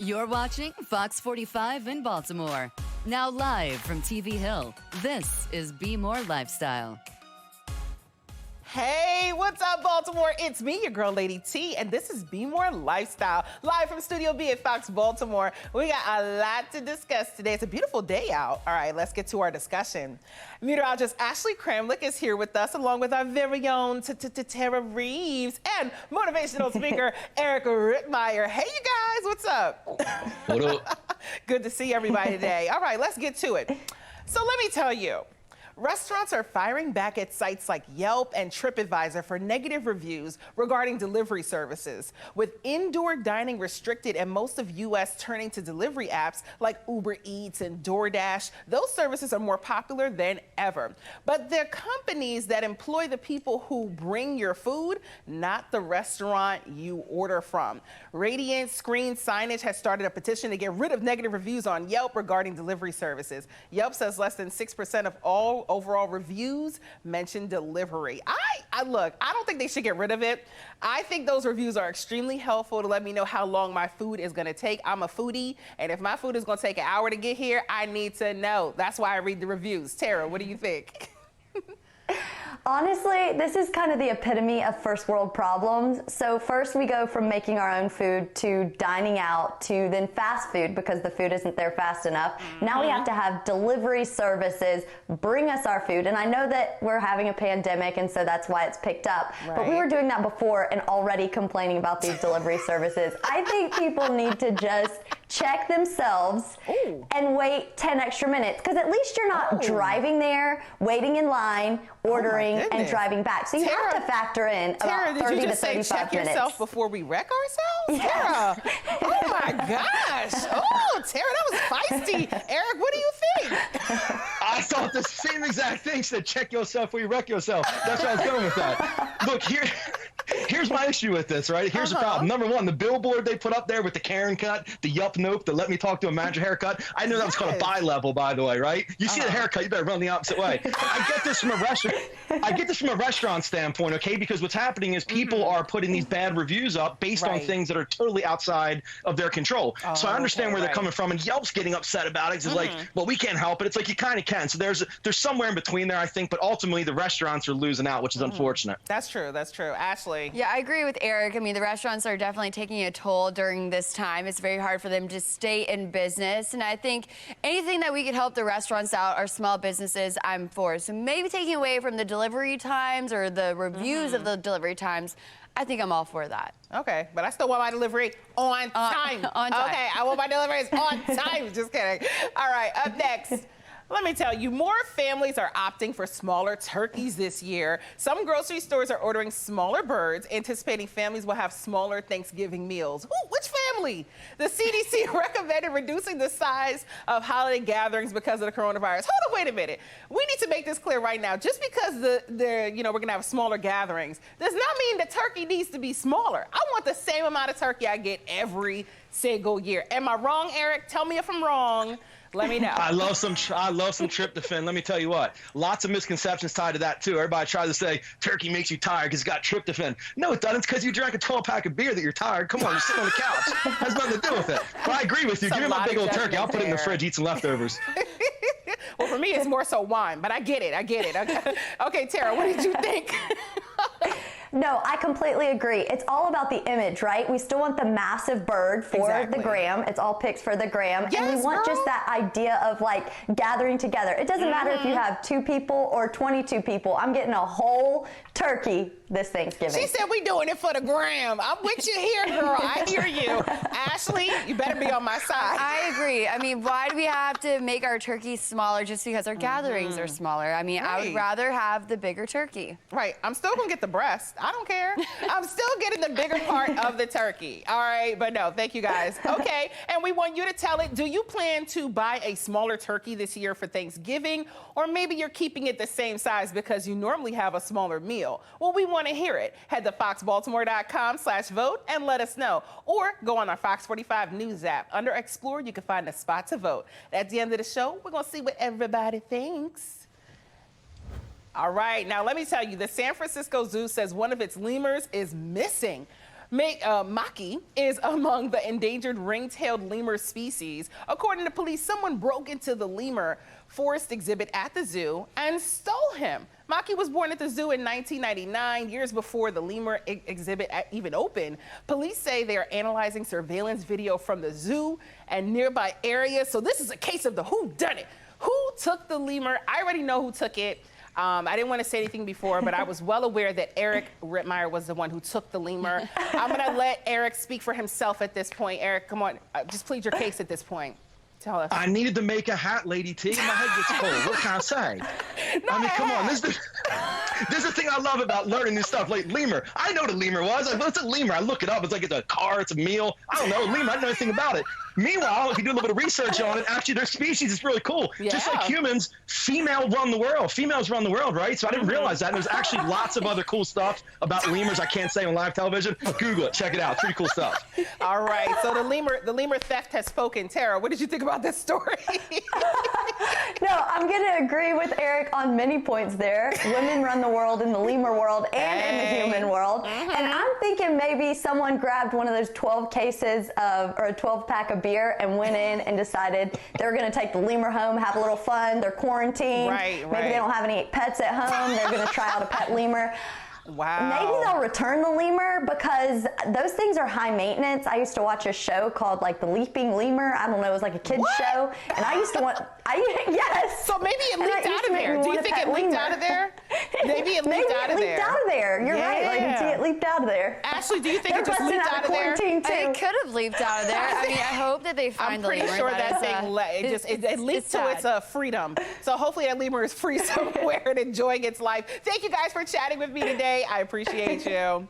You're watching Fox 45 in Baltimore. Now live from TV Hill, this is BMORE Lifestyle. Hey, what's up, Baltimore? It's me, your girl, Lady T, and this is BMORE Lifestyle, live from Studio B at Fox Baltimore. We got a lot to discuss today. It's a beautiful day out. All right, let's get to our discussion. Meteorologist Ashley Kramlick is here with us, along with our very own Tara Reeves and motivational speaker Eric Rittmeyer. Hey, you guys, what's up? What up? Good to see everybody today. All right, let's get to it. So let me tell you. Restaurants are firing back at sites like Yelp and TripAdvisor for negative reviews regarding delivery services. With indoor dining restricted and most of U.S. turning to delivery apps like Uber Eats and DoorDash, those services are more popular than ever. But they're companies that employ the people who bring your food, not the restaurant you order from. Radiant Screen Signage has started a petition to get rid of negative reviews on Yelp regarding delivery services. Yelp says less than 6% of all overall reviews mention delivery. Look, I don't think they should get rid of it. I think those reviews are extremely helpful to let me know how long my food is gonna take. I'm a foodie, and if my food is gonna take an hour to get here, I need to know. That's why I read the reviews. Tara, what do you think? Honestly, this is kind of the epitome of first world problems. So first we go from making our own food to dining out to then fast food because the food isn't there fast enough. Now we have to have delivery services bring us our food. And I know that we're having a pandemic and so that's why it's picked up. Right. But we were doing that before and already complaining about these delivery services. I think people need to just check themselves and wait 10 extra minutes because at least you're not driving there, waiting in line, ordering, and driving back. So you have to factor in about 30 to 35 minutes. Tara, did you just say check yourself before we wreck ourselves? Yes. Tara, oh my gosh. Oh, Tara, that was feisty. Eric, what do you think? I thought the same exact thing. Said check yourself before you wreck yourself. That's where I was going with that. Look, here's my issue with this, right? Here's the problem. Number one, the billboard they put up there with the Karen cut, the Yup Nope, the Let Me Talk to a Manager haircut. I know that was called a bi-level, by the way, right? You see the haircut, you better run the opposite way. I get this from a restaurant standpoint, okay? Because what's happening is people are putting these bad reviews up based on things that are totally outside of their control. So I understand where they're coming from, and Yelp's getting upset about it. It's like, well, we can't help it. It's like you kind of can. So there's somewhere in between there, I think, but ultimately the restaurants are losing out, which is unfortunate. That's true. That's true. Ashley. Yeah, I agree with Eric. I mean, the restaurants are definitely taking a toll during this time. It's very hard for them to stay in business. And I think anything that we could help the restaurants out, our small businesses, I'm for. So maybe taking away from the delivery times or the reviews of the delivery times, I think I'm all for that. Okay, but I still want my delivery on time. On time. Okay, I want my deliveries on time. Just kidding. All right, up next. Let me tell you, more families are opting for smaller turkeys this year. Some grocery stores are ordering smaller birds, anticipating families will have smaller Thanksgiving meals. Ooh, which family? The CDC recommended reducing the size of holiday gatherings because of the coronavirus. Hold on, wait a minute. We need to make this clear right now. Just because we're gonna have smaller gatherings does not mean the turkey needs to be smaller. I want the same amount of turkey I get every single year. Am I wrong, Eric? Tell me if I'm wrong. Let me know. I love some tryptophan. Let me tell you what. Lots of misconceptions tied to that, too. Everybody tries to say turkey makes you tired because it's got tryptophan. No, it doesn't. It's because you drank a 12-pack of beer that you're tired. Come on, you're sitting on the couch. Has nothing to do with it. But I agree with you. Give me my big old turkey. I'll put it in the fridge, eat some leftovers. Well, for me, it's more so wine, but I get it. Okay, Tara, what did you think? No, I completely agree. It's all about the image, right? We still want the massive bird for the gram. It's all pics for the gram. Yes, and we want girl. just that idea of like gathering together. It doesn't matter if you have 2 people or 22 people. I'm getting a whole turkey this Thanksgiving. She said we doing it for the gram. I'm with you here, girl. I hear you. Ashley, you better be on my side. I agree. I mean, why do we have to make our turkeys smaller just because our gatherings are smaller? I mean, I would rather have the bigger turkey. Right. I'm still going to get the breast. I don't care. I'm still getting the bigger part of the turkey. All right. But no, thank you guys. Okay. And we want you to tell it. Do you plan to buy a smaller turkey this year for Thanksgiving? Or maybe you're keeping it the same size because you normally have a smaller meal? Well, we want to hear it. Head to foxbaltimore.com/vote and let us know. Or go on our Fox 45 News app. Under Explore, you can find a spot to vote. At the end of the show, we're going to see what everybody thinks. All right, now let me tell you, the San Francisco Zoo says one of its lemurs is missing. Maki is among the endangered ring-tailed lemur species. According to police, someone broke into the lemur forest exhibit at the zoo and stole him. Maki was born at the zoo in 1999, years before the lemur exhibit even opened. Police say they are analyzing surveillance video from the zoo and nearby areas. So this is a case of the whodunit. Who took the lemur? I already know who took it. I didn't want to say anything before, but I was well aware that Eric Rittmeyer was the one who took the lemur. I'm going to let Eric speak for himself at this point. Eric, come on, just plead your case at this point. Tell us. I needed to make a hat, Lady T. My head gets cold. What can I say? I mean, come on. This is the thing I love about learning this stuff. Like lemur, I know what a lemur was. What's a lemur? I look it up. It's like it's a car. It's a meal. I don't know. Lemur. I don't know anything about it. Meanwhile, if you do a little bit of research on it, actually their species is really cool. Yeah. Just like humans, females run the world, right? So I didn't realize that. And there's actually lots of other cool stuff about lemurs I can't say on live television. Google it. Check it out. Pretty cool stuff. All right. So the lemur theft has spoken. Tara, what did you think about this story? No, I'm going to agree with Eric on many points there. Women run the world in the lemur world and in the human world. And I'm thinking maybe someone grabbed one of those 12 cases of, or a 12 pack of beer and went in and decided they're going to take the lemur home, have a little fun. They're quarantined. Right. Maybe they don't have any pets at home. They're going to try out a pet lemur. Wow. Maybe they'll return the lemur because those things are high maintenance. I used to watch a show called like The Leaping Lemur. I don't know, it was like a kid's show. And I used to want, yes. So maybe it leaked out of there. Do you think it leaked out of there? Maybe it leaked out of there. Maybe it leaked out of there. You're right, Lady T, it leaked out of there. Ashley, do you think it just leaked out of there? It could have leaked out of there. I mean, I hope that they find the lemur. I'm pretty sure that thing it leaked to its freedom. So hopefully that lemur is free somewhere and enjoying its life. Thank you guys for chatting with me today. I appreciate you.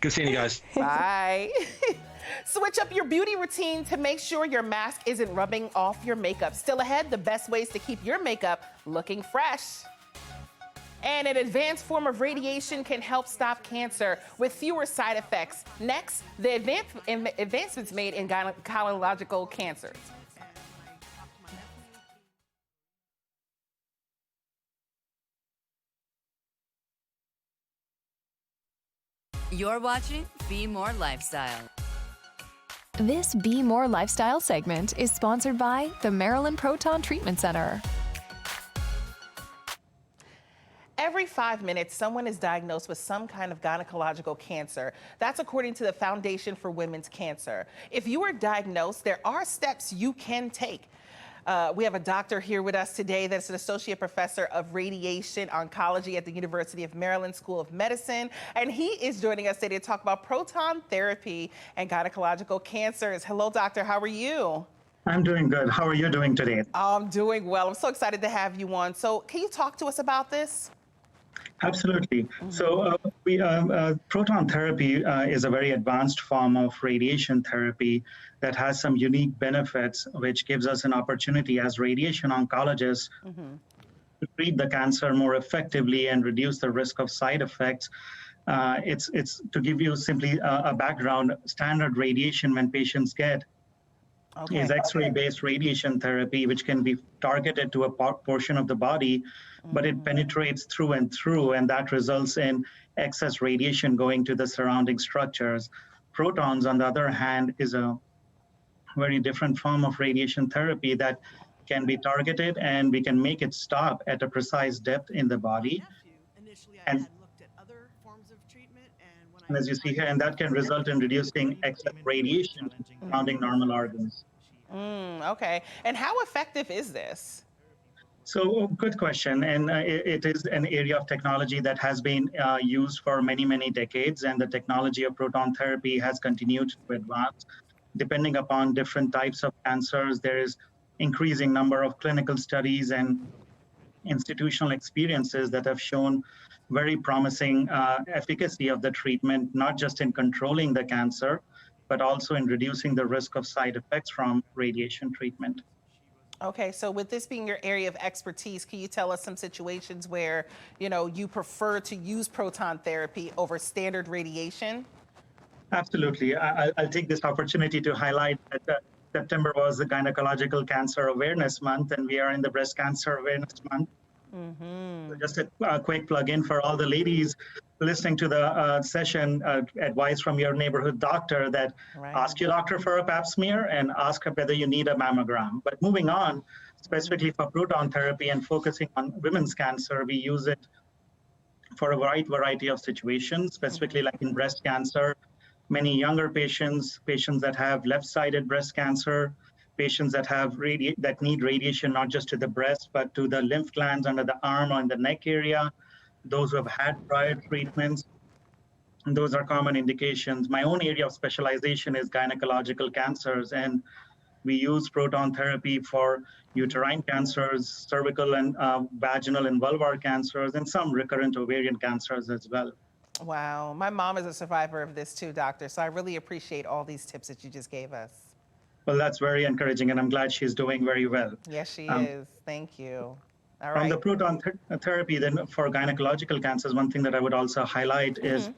Good seeing you guys. Bye. Switch up your beauty routine to make sure your mask isn't rubbing off your makeup. Still ahead, the best ways to keep your makeup looking fresh. And an advanced form of radiation can help stop cancer with fewer side effects. Next, the advancements made in gynecological cancers. You're watching BMORE Lifestyle. This BMORE Lifestyle segment is sponsored by the Maryland Proton Treatment Center. Every 5 minutes, someone is diagnosed with some kind of gynecological cancer. That's according to the Foundation for Women's Cancer. If you are diagnosed, there are steps you can take. We have a doctor here with us today that's an associate professor of radiation oncology at the University of Maryland School of Medicine. And he is joining us today to talk about proton therapy and gynecological cancers. Hello, doctor. How are you? I'm doing good. How are you doing today? I'm doing well. I'm so excited to have you on. So can you talk to us about this? Absolutely. So proton therapy is a very advanced form of radiation therapy that has some unique benefits, which gives us an opportunity as radiation oncologists to treat the cancer more effectively and reduce the risk of side effects. It's to give you simply a background. Standard radiation when patients get is X-ray based radiation therapy, which can be targeted to a portion of the body, but it penetrates through and through, and that results in excess radiation going to the surrounding structures. Protons, on the other hand, is a very different form of radiation therapy that can be targeted, and we can make it stop at a precise depth in the body. And as you see here, and that can result in reducing excess radiation surrounding normal organs. Okay. And how effective is this? So good question. And it is an area of technology that has been used for many, many decades. And the technology of proton therapy has continued to advance. Depending upon different types of cancers, there is increasing number of clinical studies and institutional experiences that have shown very promising efficacy of the treatment, not just in controlling the cancer, but also in reducing the risk of side effects from radiation treatment. Okay, so with this being your area of expertise, can you tell us some situations where, you prefer to use proton therapy over standard radiation? Absolutely. I'll take this opportunity to highlight that September was the Gynecological Cancer Awareness Month, and we are in the Breast Cancer Awareness Month. So just a quick plug-in for all the ladies listening to the session, advice from your neighborhood doctor that ask your doctor for a pap smear and ask whether you need a mammogram. But moving on, specifically for proton therapy and focusing on women's cancer, we use it for a wide variety of situations, specifically like in breast cancer. Many younger patients that have left-sided breast cancer, patients that have that need radiation not just to the breast, but to the lymph glands under the arm or in the neck area, those who have had prior treatments. And those are common indications. My own area of specialization is gynecological cancers, and we use proton therapy for uterine cancers, cervical and vaginal and vulvar cancers, and some recurrent ovarian cancers as well. Wow. My mom is a survivor of this too, doctor. So I really appreciate all these tips that you just gave us. Well, that's very encouraging, and I'm glad she's doing very well. Yes, she is. Thank you. All From right. the proton therapy, then for gynecological cancers, one thing that I would also highlight is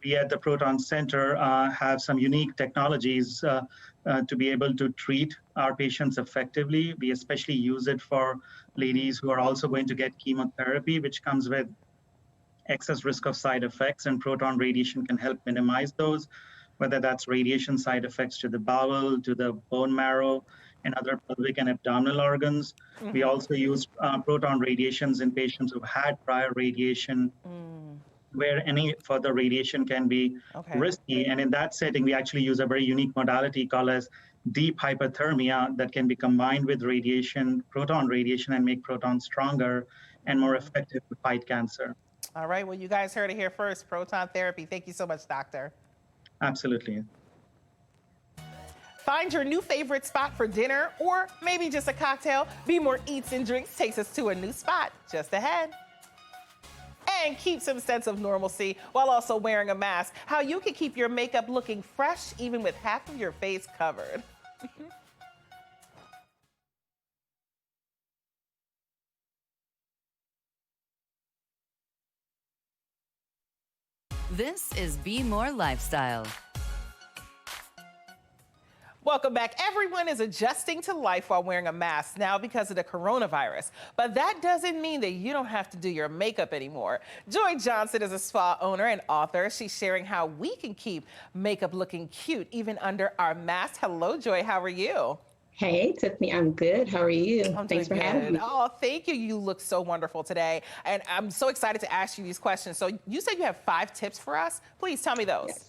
we at the Proton Center have some unique technologies to be able to treat our patients effectively. We especially use it for ladies who are also going to get chemotherapy, which comes with excess risk of side effects, and proton radiation can help minimize those, whether that's radiation side effects to the bowel, to the bone marrow, and other pelvic and abdominal organs. We also use proton radiations in patients who've had prior radiation, where any further radiation can be risky. And in that setting, we actually use a very unique modality called as deep hypothermia that can be combined with radiation, proton radiation, and make protons stronger and more effective to fight cancer. All right. Well, you guys heard it here first. Proton therapy. Thank you so much, doctor. Absolutely. Find your new favorite spot for dinner or maybe just a cocktail. BMORE Eats and Drinks takes us to a new spot just ahead. And keep some sense of normalcy while also wearing a mask. How you can keep your makeup looking fresh even with half of your face covered. This is BMORE Lifestyle. Welcome back. Everyone is adjusting to life while wearing a mask now because of the coronavirus. But that doesn't mean that you don't have to do your makeup anymore. Joy Johnson is a spa owner and author. She's sharing how we can keep makeup looking cute even under our mask. Hello, Joy. How are you? Hey, Tiffany, I'm good. How are you? Thanks for having me. Oh, thank you. You look so wonderful today. And I'm so excited to ask you these questions. So you said you have 5 tips for us. Please tell me those.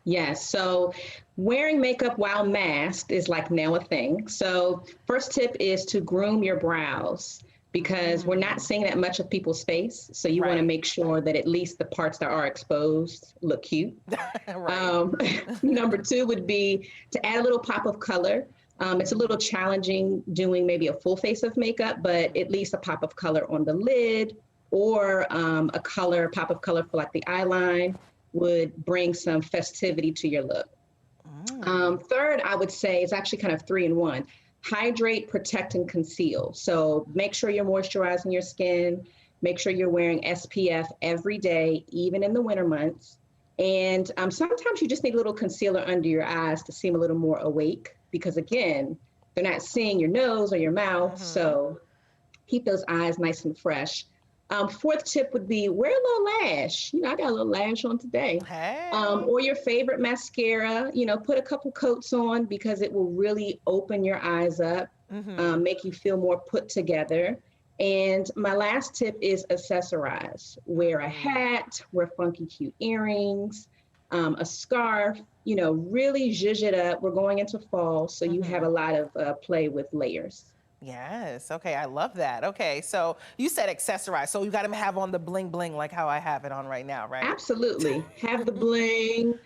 Yes. So wearing makeup while masked is like now a thing. So first tip is to groom your brows because we're not seeing that much of people's face. So you want to make sure that at least the parts that are exposed look cute. Number 2 would be to add a little pop of color. It's a little challenging doing maybe a full face of makeup, but at least a pop of color on the lid or a pop of color for like the eyeline would bring some festivity to your look. Third, I would say it's actually kind of 3 in 1. Hydrate, protect, and conceal. So make sure you're moisturizing your skin. Make sure you're wearing SPF every day, even in the winter months. And sometimes you just need a little concealer under your eyes to seem a little more awake because, again, they're not seeing your nose or your mouth. So keep those eyes nice and fresh. 4th tip would be wear a little lash. I got a little lash on today. Hey. Or your favorite mascara, put a couple coats on because it will really open your eyes up, make you feel more put together. And my last tip is accessorize. Wear a hat, wear funky cute earrings, a scarf, really zhuzh it up. We're going into fall, so you have a lot of play with layers. Yes. Okay. I love that. Okay. So you said accessorize. So you got to have on the bling bling like how I have it on right now, right? Absolutely. Have the bling.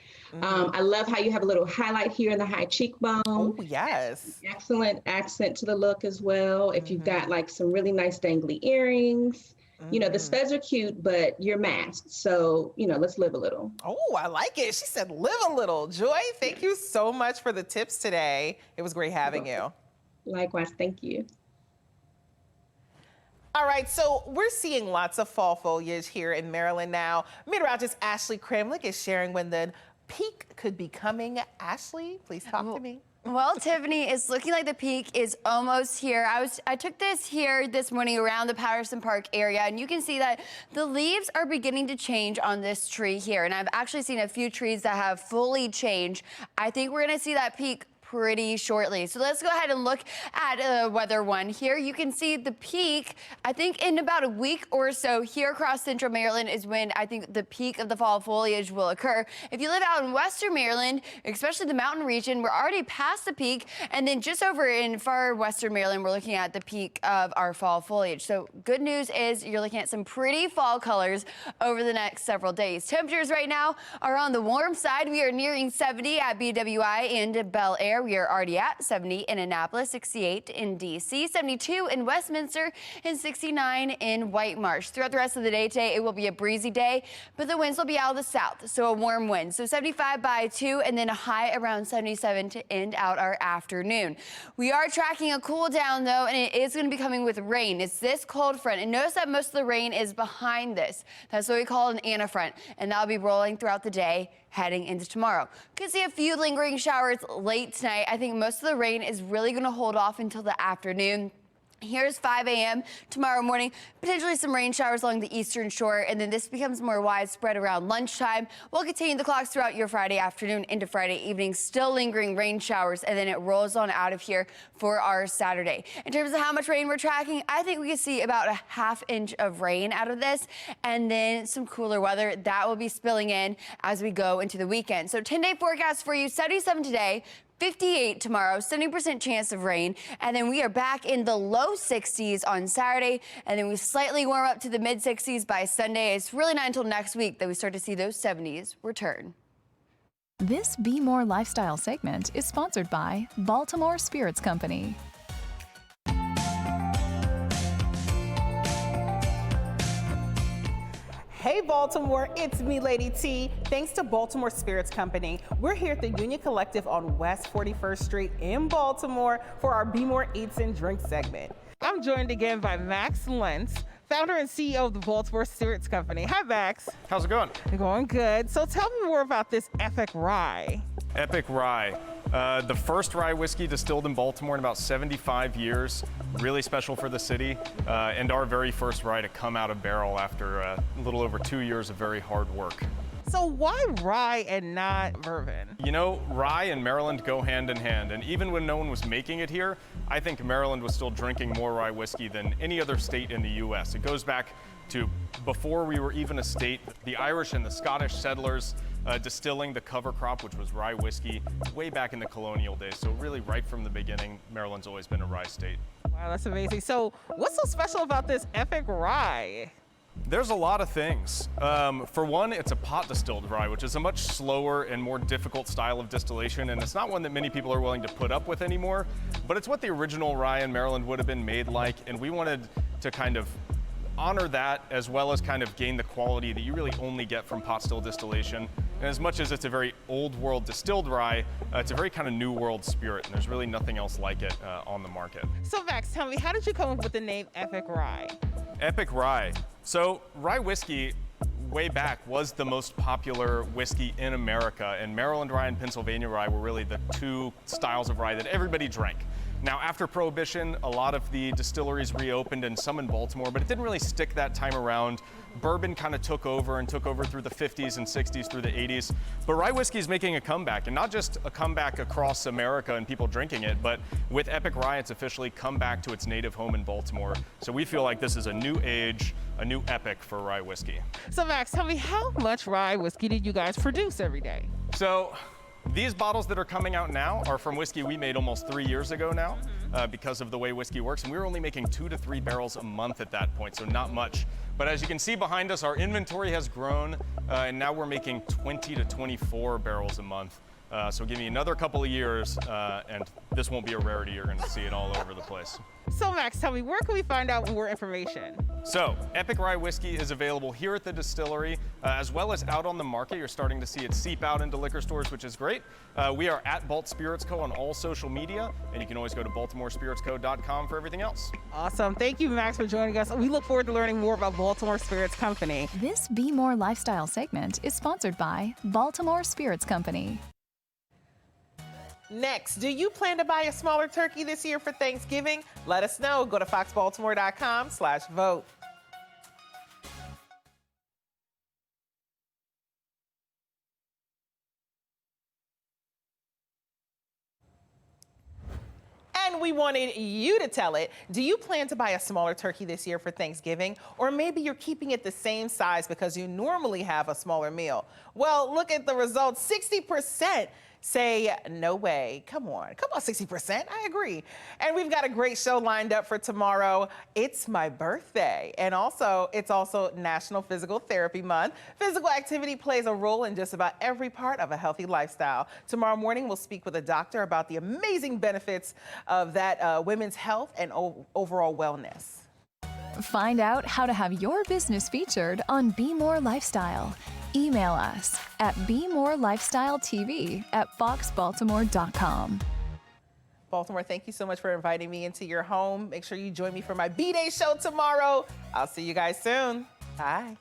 I love how you have a little highlight here in the high cheekbone. Oh, yes. Excellent accent to the look as well. If you've got like some really nice dangly earrings, the studs are cute, but you're masked. So, let's live a little. Oh, I like it. She said live a little. Joy, thank you so much for the tips today. It was great having you. Likewise, thank you. All right, so we're seeing lots of fall foliage here in Maryland now. Meteorologist Ashley Kramlich is sharing when the peak could be coming. Ashley, please talk to me. Well, Tiffany, it's looking like the peak is almost here. I took this here this morning around the Patterson Park area, and you can see that the leaves are beginning to change on this tree here. And I've actually seen a few trees that have fully changed. I think we're gonna see that peak pretty shortly. So let's go ahead and look at weather one here. You can see the peak, I think in about a week or so here across central Maryland is when I think the peak of the fall foliage will occur. If you live out in western Maryland, especially the mountain region, we're already past the peak. And then just over in far western Maryland, we're looking at the peak of our fall foliage. So good news is you're looking at some pretty fall colors over the next several days. Temperatures right now are on the warm side. We are nearing 70 at BWI and Bel Air. We are already at 70 in Annapolis, 68 in D.C., 72 in Westminster, and 69 in White Marsh. Throughout the rest of the day today, it will be a breezy day, but the winds will be out of the south, so a warm wind. So 75 by 2, and then a high around 77 to end out our afternoon. We are tracking a cool down, though, and it is going to be coming with rain. It's this cold front, and notice that most of the rain is behind this. That's what we call an Anna front, and that'll be rolling throughout the day heading into tomorrow. Could see a few lingering showers late tonight. I think most of the rain is really going to hold off until the afternoon. Here's 5 a.m. tomorrow morning, potentially some rain showers along the eastern shore, and then this becomes more widespread around lunchtime. We'll continue the clocks throughout your Friday afternoon into Friday evening, still lingering rain showers, and then it rolls on out of here for our Saturday. In terms of how much rain we're tracking, I think we can see about a ½ inch of rain out of this, and then some cooler weather that will be spilling in as we go into the weekend. So 10-day forecast for you, 77 today, 58 tomorrow, 70% chance of rain, and then we are back in the low 60s on Saturday, and then we slightly warm up to the mid 60s by Sunday. It's really not until next week that we start to see those 70s return. This BMORE Lifestyle segment is sponsored by Baltimore Spirits Company. Hey Baltimore, it's me, Lady T. Thanks to Baltimore Spirits Company, we're here at the Union Collective on West 41st Street in Baltimore for our BMORE Eats and Drinks segment. I'm joined again by Max Lentz, founder and CEO of the Baltimore Spirits Company. Hi, Max. How's it going? Going good. So tell me more about this Epoch Rye. Epoch Rye. The first rye whiskey distilled in Baltimore in about 75 years. Really special for the city, and our very first rye to come out of barrel after a little over 2 years of very hard work. So why rye and not bourbon? You know, rye and Maryland go hand in hand, and even when no one was making it here, I think Maryland was still drinking more rye whiskey than any other state in the U.S. It goes back to before we were even a state, the Irish and the Scottish settlers distilling the cover crop, which was rye whiskey, way back in the colonial days. So really right from the beginning, Maryland's always been a rye state. Wow, that's amazing. So what's so special about this Epoch Rye? There's a lot of things. For one, it's a pot distilled rye, which is a much slower and more difficult style of distillation, and it's not one that many people are willing to put up with anymore, but it's what the original rye in Maryland would have been made like, and we wanted to kind of honor that as well as kind of gain the quality that you really only get from pot still distillation. And as much as it's a very old world distilled rye, it's a very kind of new world spirit, and there's really nothing else like it on the market. So Max, tell me, how did you come up with the name Epoch Rye? Epoch Rye. So rye whiskey way back was the most popular whiskey in America, and Maryland rye and Pennsylvania rye were really the two styles of rye that everybody drank. Now, after Prohibition, a lot of the distilleries reopened, and some in Baltimore, but it didn't really stick that time around. Bourbon kind of took over through the 50s and 60s, through the 80s. But rye whiskey is making a comeback, and not just a comeback across America and people drinking it, but with Epoch Rye, it's officially come back to its native home in Baltimore. So we feel like this is a new age, a new epic for rye whiskey. So Max, tell me, how much rye whiskey did you guys produce every day? So these bottles that are coming out now are from whiskey we made almost 3 years ago now, because of the way whiskey works. And we were only making 2 to 3 barrels a month at that point, so not much. But as you can see behind us, our inventory has grown, and now we're making 20 to 24 barrels a month. So give me another couple of years, and this won't be a rarity. You're going to see it all over the place. So Max, tell me, where can we find out more information? So Epoch Rye Whiskey is available here at the distillery, as well as out on the market. You're starting to see it seep out into liquor stores, which is great. We are at Balt Spirits Co. on all social media, and you can always go to baltimorespiritsco.com for everything else. Awesome. Thank you, Max, for joining us. We look forward to learning more about Baltimore Spirits Company. This BMORE Lifestyle segment is sponsored by Baltimore Spirits Company. Next, do you plan to buy a smaller turkey this year for Thanksgiving? Let us know. Go to foxbaltimore.com/vote. And we wanted you to tell it. Do you plan to buy a smaller turkey this year for Thanksgiving? Or maybe you're keeping it the same size because you normally have a smaller meal. Well, look at the results. 60% say no way. Come on, 60%. I agree. And we've got a great show lined up for tomorrow. It's my birthday. And it's also National Physical Therapy Month. Physical activity plays a role in just about every part of a healthy lifestyle. Tomorrow morning, we'll speak with a doctor about the amazing benefits of that women's health and overall wellness. Find out how to have your business featured on BMORE Lifestyle. Email us at bmorelifestyletv@foxbaltimore.com. Baltimore, thank you so much for inviting me into your home. Make sure you join me for my B-Day show tomorrow. I'll see you guys soon. Bye.